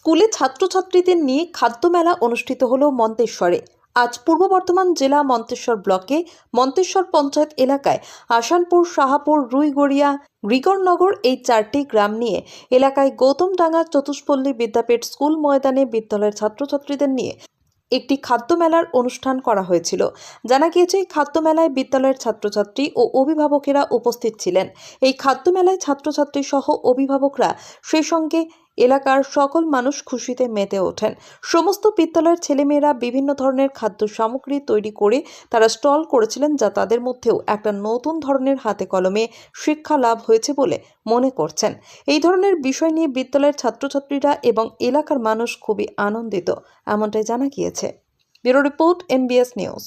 স্কুলে ছাত্রছাত্রীদের নিয়ে খাদ্য মেলা অনুষ্ঠিত হলো মন্তেশ্বরে। আজ পূর্ব বর্ধমান জেলা মন্তেশ্বর ব্লকে মন্তেশ্বর পঞ্চায়েত এলাকায় আসানপুর, শাহাপুর, রুইগড়িয়া, গ্রিগরনগর এই চারটি গ্রাম নিয়ে এলাকায় গৌতমডাঙ্গা চতুষ্পল্লী বিদ্যাপীঠ স্কুল ময়দানে বিদ্যালয়ের ছাত্রছাত্রীদের নিয়ে একটি খাদ্য মেলার অনুষ্ঠান করা হয়েছিল। জানা গিয়েছে, এই খাদ্য মেলায় বিদ্যালয়ের ছাত্রছাত্রী ও অভিভাবকেরা উপস্থিত ছিলেন। এই খাদ্য মেলায় ছাত্রছাত্রী সহ অভিভাবকরা, সেই সঙ্গে এলাকার সকল মানুষ খুশিতে মেতে ওঠেন। সমস্ত বিদ্যালয়ের ছেলেমেয়েরা বিভিন্ন ধরনের খাদ্য সামগ্রী তৈরি করে তারা স্টল করেছিলেন, যা তাদের মধ্যেও একটা নতুন ধরনের হাতে কলমে শিক্ষা লাভ হয়েছে বলে মনে করছেন। এই ধরনের বিষয় নিয়ে বিদ্যালয়ের ছাত্রছাত্রীরা এবং এলাকার মানুষ খুবই আনন্দিত, এমনটাই জানা গিয়েছে। Bureau report, MBS news.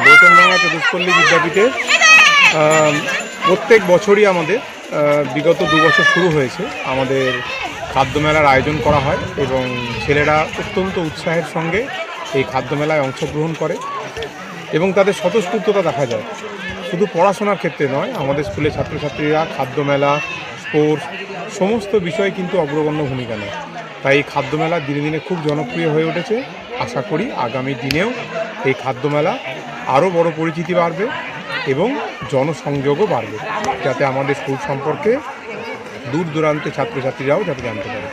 Gautamdanga Chatushpalli বিদ্যাপীঠে প্রত্যেক বছরই আমাদের বিগত 2 বছর শুরু হয়েছে আমাদের খাদ্য মেলার আয়োজন করা হয় এবং ছেলেরা অত্যন্ত উৎসাহের সঙ্গে এই খাদ্য মেলায় অংশগ্রহণ করে এবং তাদের স্বতঃস্ফূর্ততা দেখা যায়। শুধু পড়াশোনার ক্ষেত্রে নয়, আমাদের স্কুলে ছাত্রছাত্রীরা খাদ্য মেলা, স্পোর্টস সমস্ত বিষয়ে কিন্তু অগ্রগণ্য ভূমিকা নেয়। তাই এই খাদ্য মেলা দিনে দিনে খুব জনপ্রিয় হয়ে উঠেছে। আশা করি আগামী দিনেও এই খাদ্য মেলা আরও বড় পরিচিতি বাড়বে এবং জনসংযোগও বাড়বে, যাতে আমাদের স্কুল সম্পর্কে দূর দূরান্তে ছাত্রছাত্রীরাও যাতে জানতে পারে।